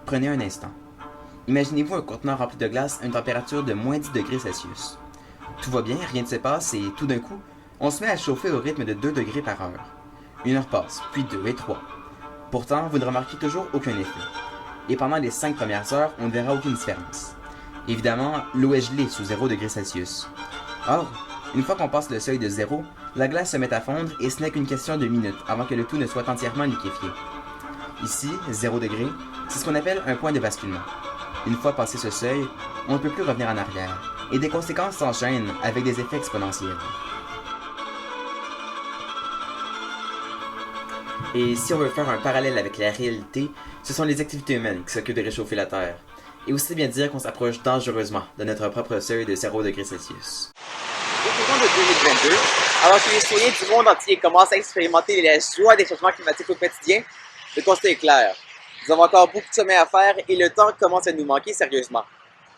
Prenez un instant. Imaginez-vous un conteneur rempli de glace à une température de moins 10 degrés Celsius. Tout va bien, rien ne se passe et tout d'un coup, on se met à chauffer au rythme de 2 degrés par heure. Une heure passe, puis 2 et 3. Pourtant, vous ne remarquez toujours aucun effet. Et pendant les 5 premières heures, on ne verra aucune différence. Évidemment, l'eau est gelée sous 0 degrés Celsius. Or, une fois qu'on passe le seuil de 0, la glace se met à fondre et ce n'est qu'une question de minutes avant que le tout ne soit entièrement liquéfié. Ici, 0 degré, c'est ce qu'on appelle un point de basculement. Une fois passé ce seuil, on ne peut plus revenir en arrière, et des conséquences s'enchaînent avec des effets exponentiels. Et si on veut faire un parallèle avec la réalité, ce sont les activités humaines qui s'occupent de réchauffer la Terre. Et aussi bien dire qu'on s'approche dangereusement de notre propre seuil de 0 degré Celsius. Au courant de 2022, alors que les citoyens du monde entier commencent à expérimenter les joies des changements climatiques au quotidien, le constat est clair. Nous avons encore beaucoup de sommeil à faire et le temps commence à nous manquer sérieusement.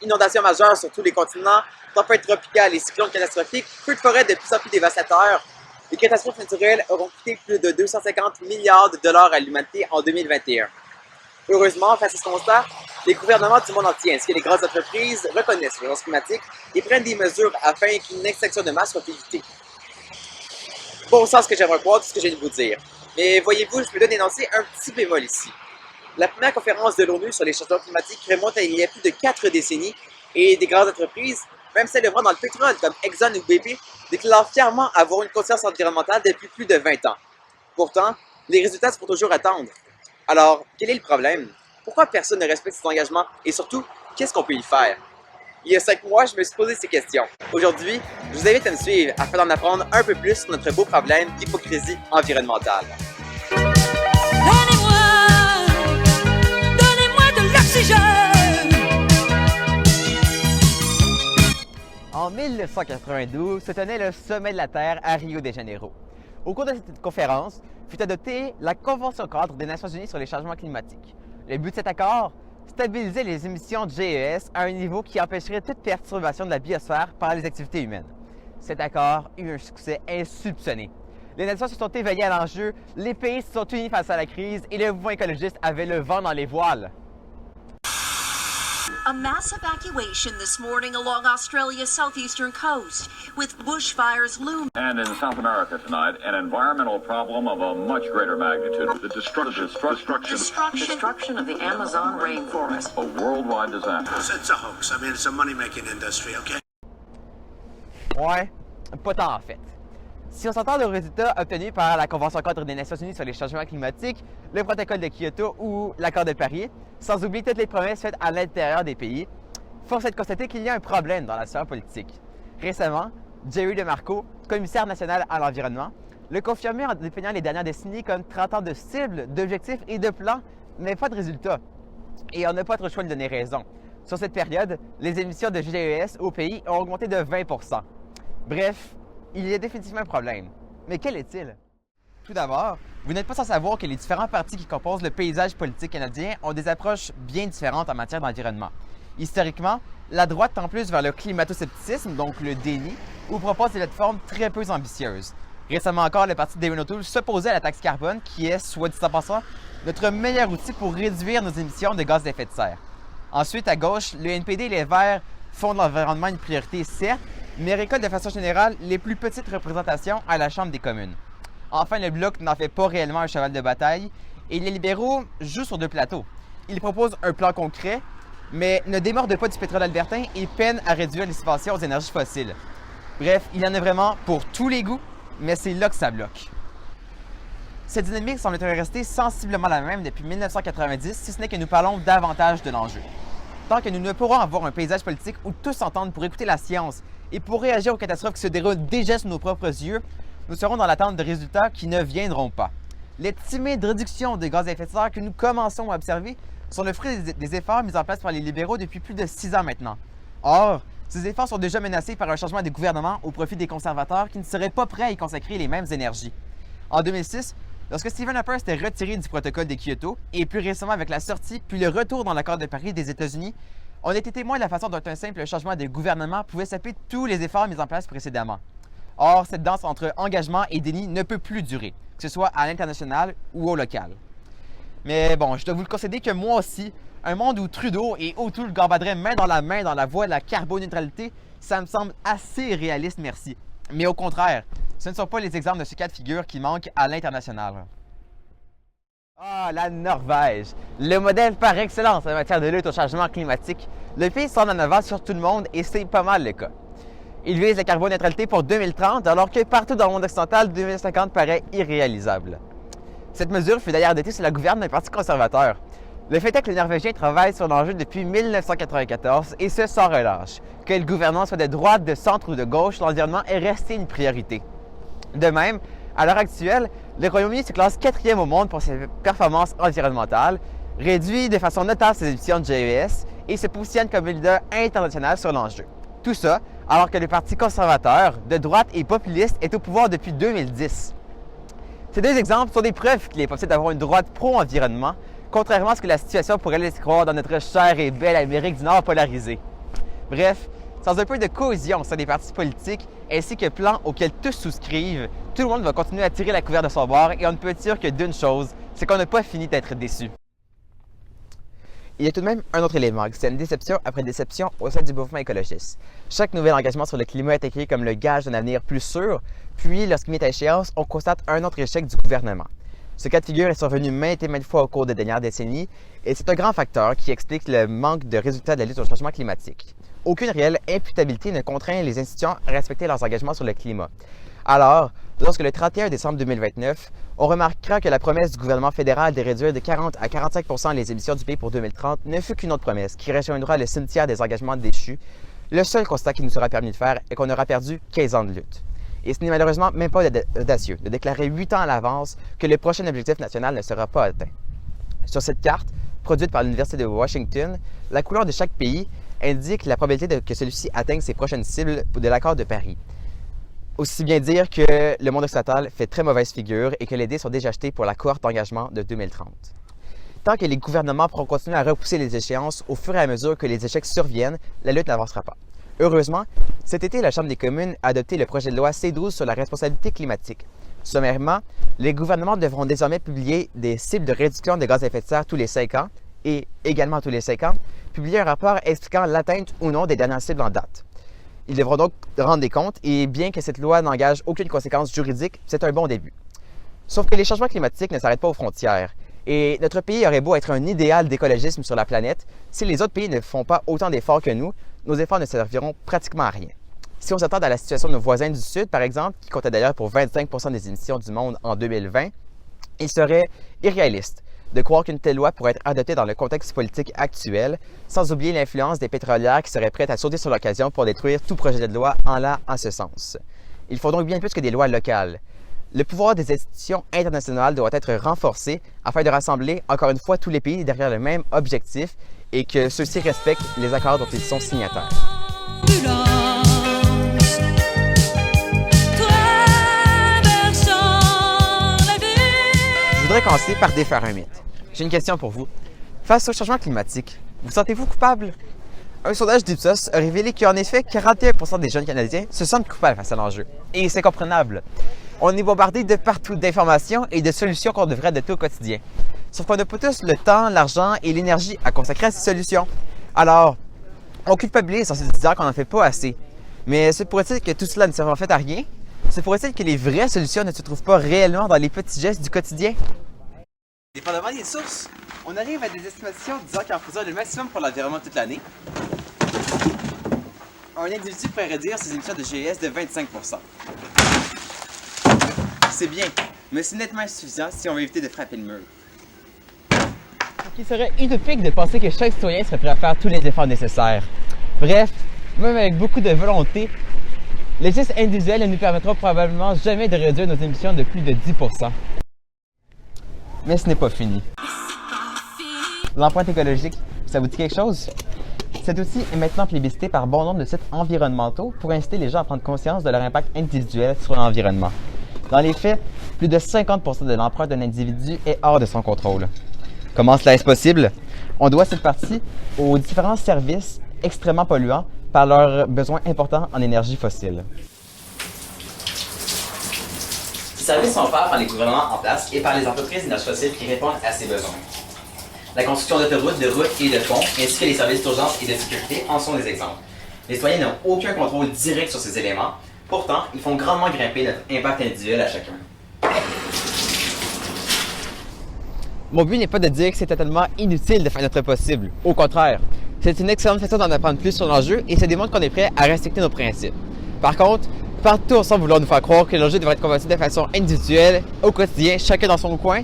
Inondations majeures sur tous les continents, tempêtes tropicales et cyclones catastrophiques, feux de forêt de plus en plus dévastateurs. Les catastrophes naturelles auront coûté plus de 250 milliards de dollars à l'humanité en 2021. Heureusement, face à ce constat, les gouvernements du monde entier ainsi que les grandes entreprises reconnaissent l'urgence climatique et prennent des mesures afin qu'une extinction de masse soit évitée. Bon sens que j'aimerais croire tout ce que je viens de vous dire. Mais voyez-vous, je me dois d'énoncer un petit bémol ici. La première conférence de l'ONU sur les changements climatiques remonte à il y a plus de 4 décennies et des grandes entreprises, même celles œuvrant dans le pétrole comme Exxon ou BP, déclarent fièrement avoir une conscience environnementale depuis plus de 20 ans. Pourtant, les résultats se font toujours attendre. Alors, quel est le problème? Pourquoi personne ne respecte ses engagements? Et surtout, qu'est-ce qu'on peut y faire? Il y a 5 mois, je me suis posé ces questions. Aujourd'hui, je vous invite à me suivre afin d'en apprendre un peu plus sur notre beau problème d'hypocrisie environnementale. En 1992 se tenait le Sommet de la Terre à Rio de Janeiro. Au cours de cette conférence, fut adoptée la Convention cadre des Nations Unies sur les changements climatiques. Le but de cet accord, stabiliser les émissions de GES à un niveau qui empêcherait toute perturbation de la biosphère par les activités humaines. Cet accord eut un succès insoupçonné. Les nations se sont éveillées à l'enjeu, les pays se sont unis face à la crise et le mouvement écologiste avait le vent dans les voiles. A mass evacuation this morning along Australia's southeastern coast, with bushfires looming. And in South America tonight, an environmental problem of a much greater magnitude. The destruction Destruction of the Amazon rainforest. a worldwide disaster. It's a hoax. I mean, it's a money-making industry, okay? Ouais, pas tant en fait. Si on s'entend aux résultats obtenus par la Convention cadre des Nations Unies sur les changements climatiques, le protocole de Kyoto ou l'accord de Paris, sans oublier toutes les promesses faites à l'intérieur des pays, force est de constater qu'il y a un problème dans la sphère politique. Récemment, Jerry DeMarco, commissaire national à l'environnement, le confirmait en dépeignant les dernières décennies comme 30 ans de cibles, d'objectifs et de plans, mais pas de résultats. Et on n'a pas trop le choix de donner raison. Sur cette période, les émissions de GES au pays ont augmenté de 20 %. Bref, il y a définitivement un problème. Mais quel est-il? Tout d'abord, vous n'êtes pas sans savoir que les différents partis qui composent le paysage politique canadien ont des approches bien différentes en matière d'environnement. Historiquement, la droite tend plus vers le climato-scepticisme, donc le déni, ou propose des plateformes très peu ambitieuses. Récemment encore, le parti d'Erin O'Toole s'opposait à la taxe carbone, qui est, soit dit en passant, notre meilleur outil pour réduire nos émissions de gaz à effet de serre. Ensuite, à gauche, le NPD et les Verts font de l'environnement une priorité, certes, mais récoltent de façon générale les plus petites représentations à la Chambre des communes. Enfin, le Bloc n'en fait pas réellement un cheval de bataille et les libéraux jouent sur deux plateaux. Ils proposent un plan concret, mais ne démordent pas du pétrole albertain et peinent à réduire les subventions aux énergies fossiles. Bref, il y en a vraiment pour tous les goûts, mais c'est là que ça bloque. Cette dynamique semble être restée sensiblement la même depuis 1990, si ce n'est que nous parlons davantage de l'enjeu. Tant que nous ne pourrons avoir un paysage politique où tous s'entendent pour écouter la science et pour réagir aux catastrophes qui se déroulent déjà sous nos propres yeux, nous serons dans l'attente de résultats qui ne viendront pas. Les timides réductions de gaz à effet de serre que nous commençons à observer sont le fruit des efforts mis en place par les libéraux depuis plus de 6 ans maintenant. Or, ces efforts sont déjà menacés par un changement de gouvernement au profit des conservateurs qui ne seraient pas prêts à y consacrer les mêmes énergies. En 2006, lorsque Stephen Harper s'était retiré du protocole de Kyoto, et plus récemment avec la sortie puis le retour dans l'accord de Paris des États-Unis, on était témoin de la façon dont un simple changement de gouvernement pouvait saper tous les efforts mis en place précédemment. Or, cette danse entre engagement et déni ne peut plus durer, que ce soit à l'international ou au local. Mais bon, je dois vous le concéder que moi aussi, un monde où Trudeau et O'Toole gambaderaient main dans la voie de la carboneutralité, ça me semble assez réaliste, merci. Mais au contraire, ce ne sont pas les exemples de ce cas de figure qui manquent à l'international. Ah, la Norvège! Le modèle par excellence en matière de lutte au changement climatique. Le pays s'en en avant sur tout le monde et c'est pas mal le cas. Il vise la carboneutralité pour 2030 alors que partout dans le monde occidental, 2050 paraît irréalisable. Cette mesure fut d'ailleurs adoptée sous la gouverne d'un parti conservateur. Le fait est que les Norvégiens travaillent sur l'enjeu depuis 1994 et ce sans relâche. Que le gouvernement soit de droite, de centre ou de gauche, l'environnement est resté une priorité. De même, à l'heure actuelle, le Royaume-Uni se classe 4e au monde pour ses performances environnementales, réduit de façon notable ses émissions de GES et se positionne comme leader international sur l'enjeu. Tout ça alors que le Parti conservateur, de droite et populiste, est au pouvoir depuis 2010. Ces deux exemples sont des preuves qu'il est possible d'avoir une droite pro-environnement, contrairement à ce que la situation pourrait laisser croire dans notre chère et belle Amérique du Nord polarisée. Bref, sans un peu de cohésion au sein des partis politiques, ainsi que plans auxquels tous souscrivent, tout le monde va continuer à tirer la couverture de son bord et on ne peut dire que d'une chose, c'est qu'on n'a pas fini d'être déçus. Il y a tout de même un autre élément, c'est une déception après déception au sein du mouvement écologiste. Chaque nouvel engagement sur le climat est écrit comme le gage d'un avenir plus sûr, puis lorsqu'il est à échéance, on constate un autre échec du gouvernement. Ce cas de figure est survenu maintes et maintes fois au cours des dernières décennies et c'est un grand facteur qui explique le manque de résultats de la lutte au changement climatique. Aucune réelle imputabilité ne contraint les institutions à respecter leurs engagements sur le climat. Alors, lorsque le 31 décembre 2029, on remarquera que la promesse du gouvernement fédéral de réduire de 40 à 45 % les émissions du pays pour 2030 ne fut qu'une autre promesse qui rejoindra le cimetière des engagements déchus, le seul constat qui nous sera permis de faire est qu'on aura perdu 15 ans de lutte. Et ce n'est malheureusement même pas audacieux de déclarer 8 ans à l'avance que le prochain objectif national ne sera pas atteint. Sur cette carte, produite par l'Université de Washington, la couleur de chaque pays indique la probabilité que celui-ci atteigne ses prochaines cibles de l'accord de Paris. Aussi bien dire que le monde occidental fait très mauvaise figure et que les dés sont déjà jetés pour la cohorte d'engagement de 2030. Tant que les gouvernements pourront continuer à repousser les échéances au fur et à mesure que les échecs surviennent, la lutte n'avancera pas. Heureusement, cet été, la Chambre des communes a adopté le projet de loi C12 sur la responsabilité climatique. Sommairement, les gouvernements devront désormais publier des cibles de réduction de gaz à effet de serre tous les 5 ans et, également tous les 5 ans, publier un rapport expliquant l'atteinte ou non des dernières cibles en date. Ils devront donc rendre des comptes et bien que cette loi n'engage aucune conséquence juridique, c'est un bon début. Sauf que les changements climatiques ne s'arrêtent pas aux frontières. Et notre pays aurait beau être un idéal d'écologisme sur la planète, si les autres pays ne font pas autant d'efforts que nous, nos efforts ne serviront pratiquement à rien. Si on s'attend à la situation de nos voisins du Sud, par exemple, qui comptaient d'ailleurs pour 25 % des émissions du monde en 2020, il serait irréaliste de croire qu'une telle loi pourrait être adoptée dans le contexte politique actuel, sans oublier l'influence des pétrolières qui seraient prêtes à sauter sur l'occasion pour détruire tout projet de loi allant en ce sens. Il faut donc bien plus que des lois locales. Le pouvoir des institutions internationales doit être renforcé afin de rassembler encore une fois tous les pays derrière le même objectif et que ceux-ci respectent les accords dont ils sont signataires. Je voudrais commencer par défaire un mythe. J'ai une question pour vous. Face au changement climatique, vous sentez-vous coupable? Un sondage d'Ipsos a révélé qu'en effet, 41 % des jeunes Canadiens se sentent coupables face à l'enjeu. Et c'est comprenable. On est bombardé de partout d'informations et de solutions qu'on devrait adopter au quotidien. Sauf qu'on n'a pas tous le temps, l'argent et l'énergie à consacrer à ces solutions. Alors, on culpabilise en se disant qu'on n'en fait pas assez. Mais se pourrait-il que tout cela ne serve en fait à rien? Se pourrait-il que les vraies solutions ne se trouvent pas réellement dans les petits gestes du quotidien? Dépendamment des sources, on arrive à des estimations disant qu'il en faudra le maximum pour l'environnement toute l'année. Un individu pourrait réduire ses émissions de GES de 25 %. C'est bien, mais c'est nettement insuffisant si on veut éviter de frapper le mur. Il serait utopique de penser que chaque citoyen serait prêt à faire tous les efforts nécessaires. Bref, même avec beaucoup de volonté, les gestes individuels ne nous permettront probablement jamais de réduire nos émissions de plus de 10 %. Mais ce n'est pas fini. L'empreinte écologique, ça vous dit quelque chose? Cet outil est maintenant plébiscité par bon nombre de sites environnementaux pour inciter les gens à prendre conscience de leur impact individuel sur l'environnement. Dans les faits, plus de 50 % de l'empreinte d'un individu est hors de son contrôle. Comment cela est-ce possible? On doit cette partie aux différents services extrêmement polluants par leurs besoins importants en énergie fossile. Ces services sont offerts par les gouvernements en place et par les entreprises d'énergie fossile qui répondent à ces besoins. La construction d'autoroutes, de routes et de ponts, ainsi que les services d'urgence et de sécurité en sont des exemples. Les citoyens n'ont aucun contrôle direct sur ces éléments, pourtant, ils font grandement grimper notre impact individuel à chacun. Mon but n'est pas de dire que c'est totalement inutile de faire notre possible. Au contraire, c'est une excellente façon d'en apprendre plus sur l'enjeu et ça démontre qu'on est prêt à respecter nos principes. Par contre, partout on semble vouloir nous faire croire que l'enjeu devrait être combattu de façon individuelle, au quotidien, chacun dans son coin,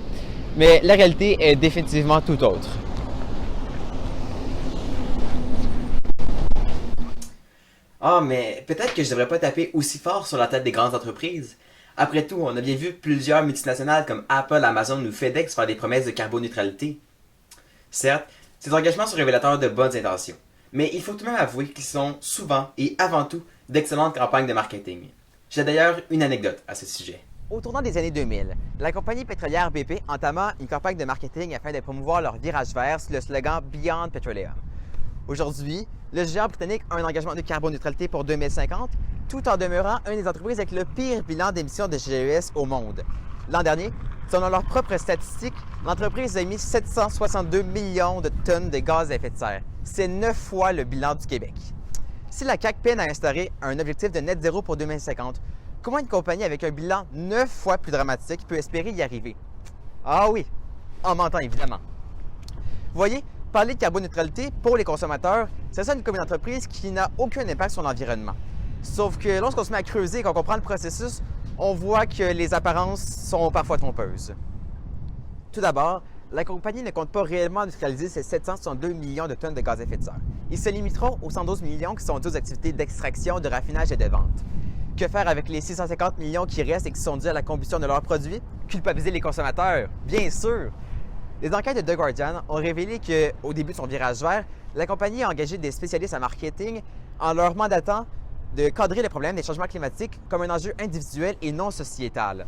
mais la réalité est définitivement tout autre. Ah, mais peut-être que je devrais pas taper aussi fort sur la tête des grandes entreprises. Après tout, on a bien vu plusieurs multinationales comme Apple, Amazon ou FedEx faire des promesses de carboneutralité. Certes, ces engagements sont révélateurs de bonnes intentions, mais il faut tout de même avouer qu'ils sont souvent et avant tout d'excellentes campagnes de marketing. J'ai d'ailleurs une anecdote à ce sujet. Au tournant des années 2000, la compagnie pétrolière BP entama une campagne de marketing afin de promouvoir leur virage vert sous le slogan Beyond Petroleum. Aujourd'hui, le géant britannique a un engagement de carboneutralité pour 2050, tout en demeurant une des entreprises avec le pire bilan d'émissions de GES au monde. L'an dernier, selon leurs propres statistiques, l'entreprise a émis 762 millions de tonnes de gaz à effet de serre. C'est 9 fois le bilan du Québec. Si la CAQ peine à instaurer un objectif de net zéro pour 2050, comment une compagnie avec un bilan 9 fois plus dramatique peut espérer y arriver? Ah oui, en mentant évidemment. Vous voyez, parler de carboneutralité pour les consommateurs, ça sonne comme une entreprise qui n'a aucun impact sur l'environnement. Sauf que lorsqu'on se met à creuser et qu'on comprend le processus, on voit que les apparences sont parfois trompeuses. Tout d'abord, la compagnie ne compte pas réellement neutraliser ses 762 millions de tonnes de gaz à effet de serre. Ils se limiteront aux 112 millions qui sont dus aux activités d'extraction, de raffinage et de vente. Que faire avec les 650 millions qui restent et qui sont dus à la combustion de leurs produits? Culpabiliser les consommateurs? Bien sûr! Les enquêtes de The Guardian ont révélé qu'au début de son virage vert, la compagnie a engagé des spécialistes en marketing en leur mandatant de cadrer le problème des changements climatiques comme un enjeu individuel et non sociétal.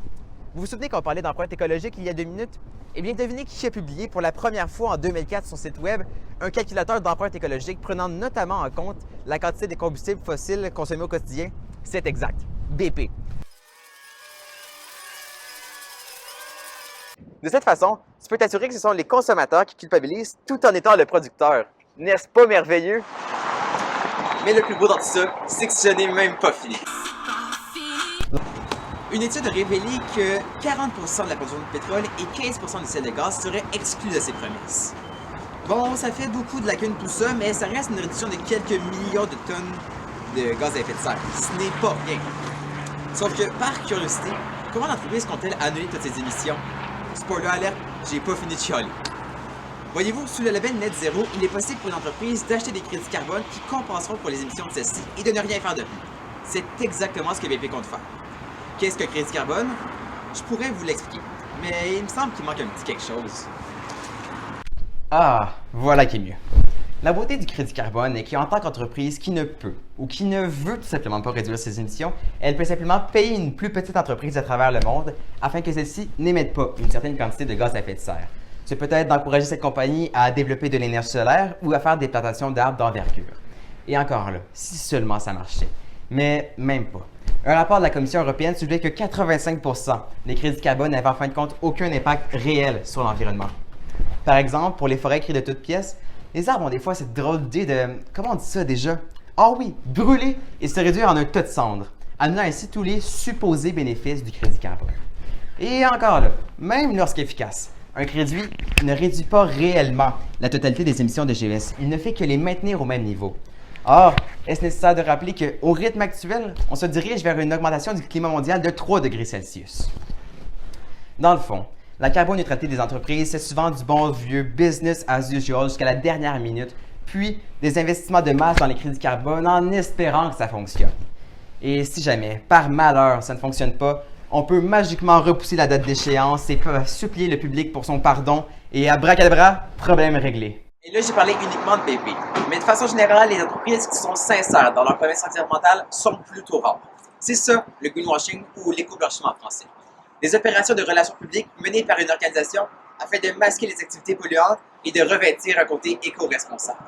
Vous vous souvenez qu'on parlait d'empreinte écologique il y a 2 minutes? Eh bien, devinez qui a publié pour la première fois en 2004 sur son site web un calculateur d'empreinte écologique prenant notamment en compte la quantité de combustibles fossiles consommés au quotidien? C'est exact, BP. De cette façon, tu peux t'assurer que ce sont les consommateurs qui culpabilisent tout en étant le producteur. N'est-ce pas merveilleux? Mais le plus beau dans tout ça, c'est que ce n'est même pas fini. Une étude a révélé que 40% de la production de pétrole et 15% de celle de gaz seraient exclus de ces promesses. Bon, ça fait beaucoup de lacunes tout ça, mais ça reste une réduction de quelques millions de tonnes de gaz à effet de serre. Ce n'est pas rien. Sauf que, par curiosité, comment l'entreprise compte-t-elle annuler toutes ces émissions? Spoiler alert, j'ai pas fini de chialer. Voyez-vous, sous le label Net Zero, il est possible pour une entreprise d'acheter des crédits carbone qui compenseront pour les émissions de celle-ci et de ne rien faire de plus. C'est exactement ce que BP compte faire. Qu'est-ce qu'un crédit carbone? Je pourrais vous l'expliquer, mais il me semble qu'il manque un petit quelque chose. Ah, voilà qui est mieux. La beauté du crédit carbone est qu'en tant qu'entreprise qui ne peut ou qui ne veut tout simplement pas réduire ses émissions, elle peut simplement payer une plus petite entreprise à travers le monde afin que celle-ci n'émette pas une certaine quantité de gaz à effet de serre. C'est peut-être d'encourager cette compagnie à développer de l'énergie solaire ou à faire des plantations d'arbres d'envergure. Et encore là, si seulement ça marchait. Mais même pas. Un rapport de la Commission européenne soulevait que 85% des crédits carbone n'avaient en fin de compte aucun impact réel sur l'environnement. Par exemple, pour les forêts créées de toutes pièces, les arbres ont des fois cette drôle d'idée de... Comment on dit ça déjà? Ah oui, brûler et se réduire en un tas de cendres, annulant ainsi tous les supposés bénéfices du crédit carbone. Et encore là, même lorsqu'efficace, un crédit ne réduit pas réellement la totalité des émissions de GES. Il ne fait que les maintenir au même niveau. Or, est-ce nécessaire de rappeler qu'au rythme actuel, on se dirige vers une augmentation du climat mondial de 3 degrés Celsius? Dans le fond, la carboneutralité des entreprises, c'est souvent du bon vieux business as usual jusqu'à la dernière minute, puis des investissements de masse dans les crédits carbone en espérant que ça fonctionne. Et si jamais, par malheur, ça ne fonctionne pas, on peut magiquement repousser la date d'échéance et supplier le public pour son pardon et abracadabra, problème réglé. Et là, j'ai parlé uniquement de BP. Mais de façon générale, les entreprises qui sont sincères dans leur promesses environnementales sont plutôt rares. C'est ça, le greenwashing ou l'éco-blanchiment en français. Des opérations de relations publiques menées par une organisation afin de masquer les activités polluantes et de revêtir un côté éco-responsable.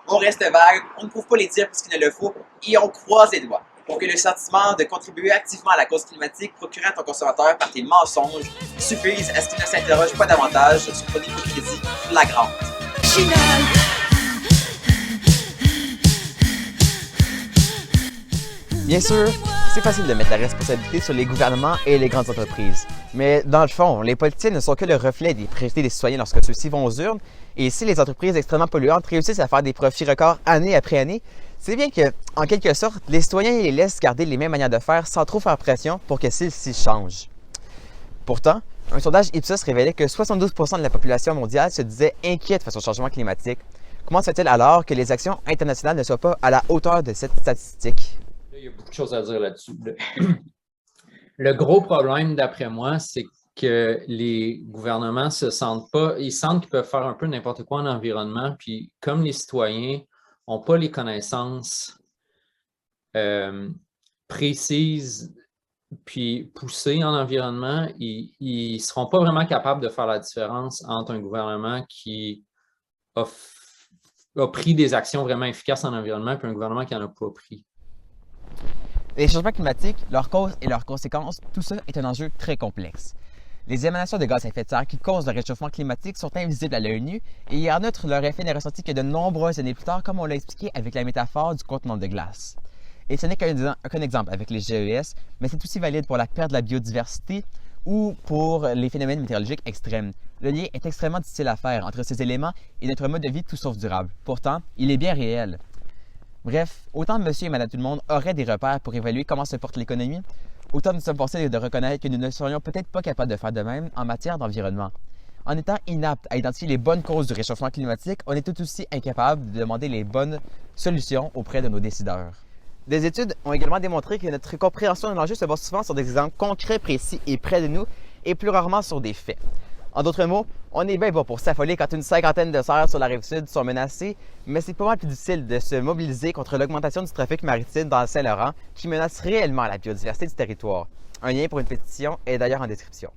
On reste vague, on ne prouve pas les dires puisqu'il ne le faut et on croise les doigts. pour que le sentiment de contribuer activement à la cause climatique procuré à ton consommateur par tes mensonges suffise à ce qu'il ne s'interroge pas davantage sur ton hypocrisie flagrante. Bien sûr, c'est facile de mettre la responsabilité sur les gouvernements et les grandes entreprises. Mais dans le fond, les politiciens ne sont que le reflet des priorités des citoyens lorsque ceux-ci vont aux urnes. Et si les entreprises extrêmement polluantes réussissent à faire des profits records année après année, c'est bien que, en quelque sorte, les citoyens les laissent garder les mêmes manières de faire sans trop faire pression pour que celles-ci changent. Pourtant, un sondage Ipsos révélait que 72% de la population mondiale se disait inquiète face au changement climatique. Comment se fait-il alors que les actions internationales ne soient pas à la hauteur de cette statistique? Il y a beaucoup de choses à dire là-dessus. Le gros problème, d'après moi, c'est que les gouvernements se sentent pas, ils sentent qu'ils peuvent faire un peu n'importe quoi en environnement, puis comme les citoyens n'ont pas les connaissances précises puis poussées en environnement, ils ne seront pas vraiment capables de faire la différence entre un gouvernement qui a pris des actions vraiment efficaces en environnement et un gouvernement qui n'en a pas pris. Les changements climatiques, leurs causes et leurs conséquences, tout ça est un enjeu très complexe. Les émanations de gaz à effet de serre qui causent le réchauffement climatique sont invisibles à l'œil nu et en outre, leur effet n'est ressenti que de nombreuses années plus tard, comme on l'a expliqué avec la métaphore du contenant de glace. Et ce n'est qu'un exemple avec les GES, mais c'est aussi valide pour la perte de la biodiversité ou pour les phénomènes météorologiques extrêmes. Le lien est extrêmement difficile à faire entre ces éléments et notre mode de vie tout sauf durable. Pourtant, il est bien réel. Bref, autant monsieur et madame tout le monde auraient des repères pour évaluer comment se porte l'économie, autant nous sommes forcés de reconnaître que nous ne serions peut-être pas capables de faire de même en matière d'environnement. En étant inaptes à identifier les bonnes causes du réchauffement climatique, on est tout aussi incapables de demander les bonnes solutions auprès de nos décideurs. Des études ont également démontré que notre compréhension de l'enjeu se base souvent sur des exemples concrets, précis et près de nous, et plus rarement sur des faits. En d'autres mots, on est bien bon pour s'affoler quand une cinquantaine de serres sur la Rive-Sud sont menacées, mais c'est pas mal plus difficile de se mobiliser contre l'augmentation du trafic maritime dans le Saint-Laurent qui menace réellement la biodiversité du territoire. Un lien pour une pétition est d'ailleurs en description.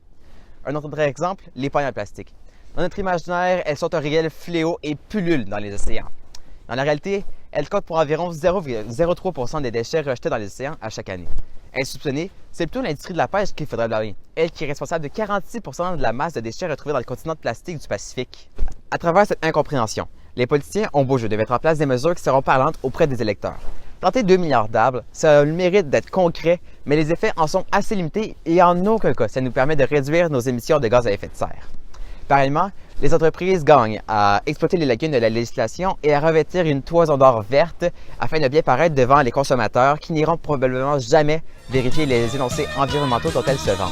Un autre exemple, les pailles en plastique. Dans notre imaginaire, elles sont un réel fléau et pullulent dans les océans. Dans la réalité, elles comptent pour environ 0,03% des déchets rejetés dans les océans à chaque année. Insoupçonnée, c'est plutôt l'industrie de la pêche qu'il faudrait blâmer, elle qui est responsable de 46% de la masse de déchets retrouvés dans le continent de plastique du Pacifique. À travers cette incompréhension, les politiciens ont beau jeu de mettre en place des mesures qui seront parlantes auprès des électeurs. Planter 2 milliards d'arbres, ça a le mérite d'être concret, mais les effets en sont assez limités et en aucun cas ça nous permet de réduire nos émissions de gaz à effet de serre. Pareillement, les entreprises gagnent à exploiter les lacunes de la législation et à revêtir une toison d'or verte afin de bien paraître devant les consommateurs qui n'iront probablement jamais vérifier les énoncés environnementaux dont elles se vantent.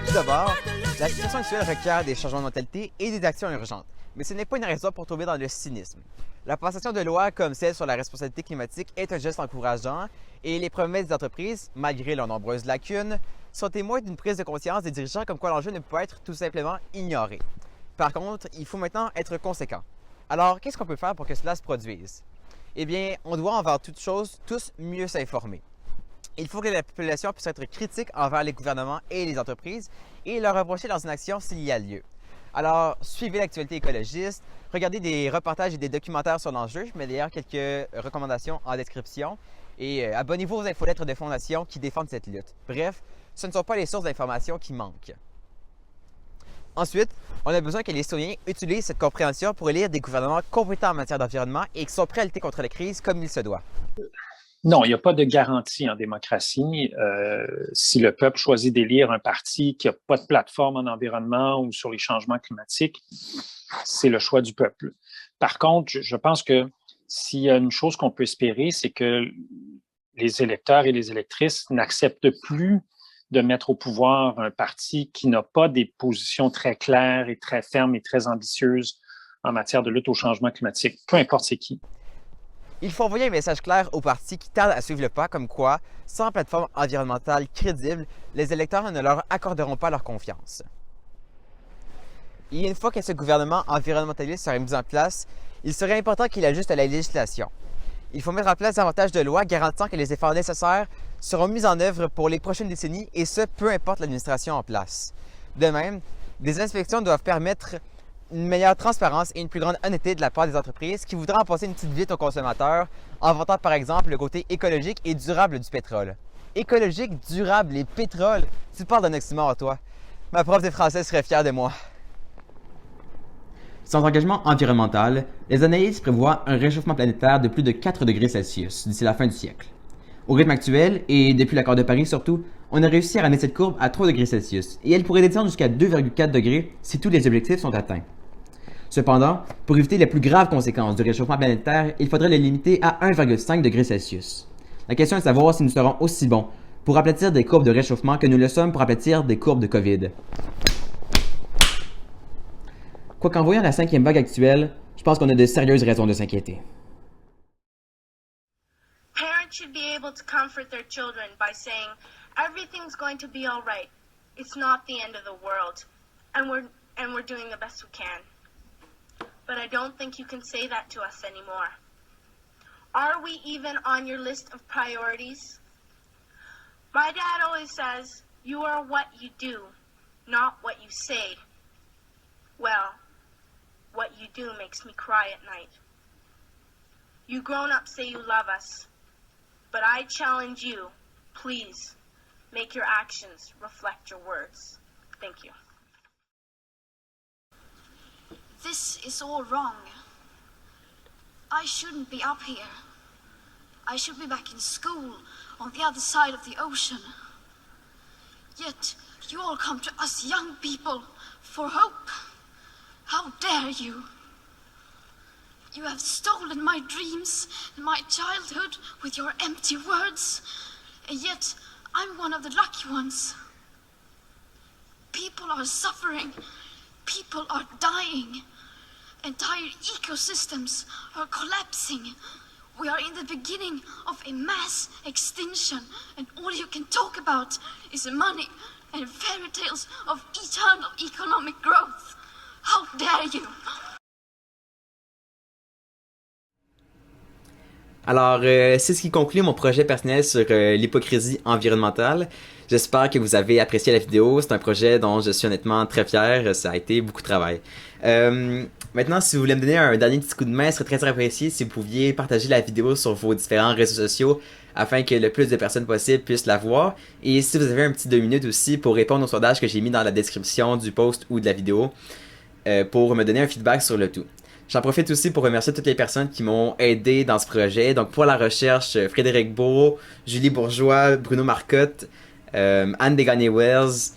Tout d'abord, la situation actuelle requiert des changements de mentalité et des actions urgentes. Mais ce n'est pas une raison pour tomber dans le cynisme. La passation de lois comme celle sur la responsabilité climatique est un geste encourageant et les promesses des entreprises, malgré leurs nombreuses lacunes, sont témoins d'une prise de conscience des dirigeants comme quoi l'enjeu ne peut pas être tout simplement ignoré. Par contre, il faut maintenant être conséquent. Alors, qu'est-ce qu'on peut faire pour que cela se produise? Eh bien, on doit envers toute chose tous mieux s'informer. Il faut que la population puisse être critique envers les gouvernements et les entreprises et leur reprocher leurs inactions s'il y a lieu. Alors, suivez l'actualité écologiste, regardez des reportages et des documentaires sur l'enjeu. Je mets d'ailleurs quelques recommandations en description. Et abonnez-vous aux infolettres de fondations qui défendent cette lutte. Bref, ce ne sont pas les sources d'informations qui manquent. Ensuite, on a besoin que les citoyens utilisent cette compréhension pour élire des gouvernements compétents en matière d'environnement et qui sont prêts à lutter contre la crise comme il se doit. Non, il n'y a pas de garantie en démocratie. Si le peuple choisit d'élire un parti qui n'a pas de plateforme en environnement ou sur les changements climatiques, c'est le choix du peuple. Par contre, je pense que s'il y a une chose qu'on peut espérer, c'est que les électeurs et les électrices n'acceptent plus de mettre au pouvoir un parti qui n'a pas des positions très claires et très fermes et très ambitieuses en matière de lutte au changement climatique, peu importe c'est qui. Il faut envoyer un message clair aux partis qui tardent à suivre le pas, comme quoi, sans plateforme environnementale crédible, les électeurs ne leur accorderont pas leur confiance. Et une fois que ce gouvernement environnementaliste serait mis en place, il serait important qu'il ajuste à la législation. Il faut mettre en place davantage de lois garantissant que les efforts nécessaires seront mis en œuvre pour les prochaines décennies, et ce, peu importe l'administration en place. De même, des inspections doivent permettre une meilleure transparence et une plus grande honnêteté de la part des entreprises qui voudraient en passer une petite vite aux consommateurs en vantant par exemple le côté écologique et durable du pétrole. Écologique, durable et pétrole, tu parles d'un oxymore toi. Ma prof de français serait fière de moi. Sans engagement environnemental, les analyses prévoient un réchauffement planétaire de plus de 4 degrés Celsius d'ici la fin du siècle. Au rythme actuel, et depuis l'accord de Paris surtout, on a réussi à ramener cette courbe à 3 degrés Celsius, et elle pourrait descendre jusqu'à 2,4 degrés si tous les objectifs sont atteints. Cependant, pour éviter les plus graves conséquences du réchauffement planétaire, il faudrait le limiter à 1,5 degrés Celsius. La question est de savoir si nous serons aussi bons pour aplatir des courbes de réchauffement que nous le sommes pour aplatir des courbes de COVID. Quoiqu'en voyant la 5e vague actuelle, je pense qu'on a de sérieuses raisons de s'inquiéter. Parents should be able to comfort their children by saying, everything's going to be all right. It's not the end of the world. And we're doing the best we can. But I don't think you can say that to us anymore. Are we even on your list of priorities? My dad always says, you are what you do, not what you say. Well, what you do makes me cry at night. You grown-ups say you love us, but I challenge you, please, make your actions reflect your words. Thank you. This is all wrong. I shouldn't be up here. I should be back in school on the other side of the ocean. Yet, you all come to us young people for hope. How dare you? You have stolen my dreams and my childhood with your empty words, and yet I'm one of the lucky ones. People are suffering. People are dying. Entire ecosystems are collapsing. We are in the beginning of a mass extinction, and all you can talk about is money and fairy tales of eternal economic growth. How dare you? Alors, c'est ce qui conclut mon projet personnel sur l'hypocrisie environnementale. J'espère que vous avez apprécié la vidéo. C'est un projet dont je suis honnêtement très fier. Ça a été beaucoup de travail. Maintenant, si vous voulez me donner un dernier petit coup de main, ce serait très apprécié si vous pouviez partager la vidéo sur vos différents réseaux sociaux afin que le plus de personnes possible puissent la voir. Et si vous avez un petit 2 minutes aussi pour répondre au sondage que j'ai mis dans la description du post ou de la vidéo pour me donner un feedback sur le tout. J'en profite aussi pour remercier toutes les personnes qui m'ont aidé dans ce projet. Donc pour la recherche, Frédéric Beau, Julie Bourgeois, Bruno Marcotte, Anne Desgagnés-Wells,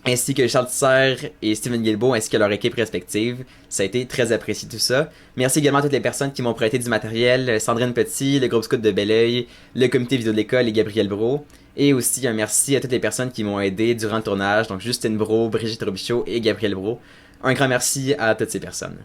ainsi que Charles Tisser et Steven Guilbeault, ainsi que leur équipe respective. Ça a été très apprécié tout ça. Merci également à toutes les personnes qui m'ont prêté du matériel, Sandrine Petit, le groupe scout de Belleuil, le comité vidéo de l'école et Gabriel Brault. Et aussi un merci à toutes les personnes qui m'ont aidé durant le tournage, donc Justine Brault, Brigitte Robichaud et Gabriel Brault. Un grand merci à toutes ces personnes.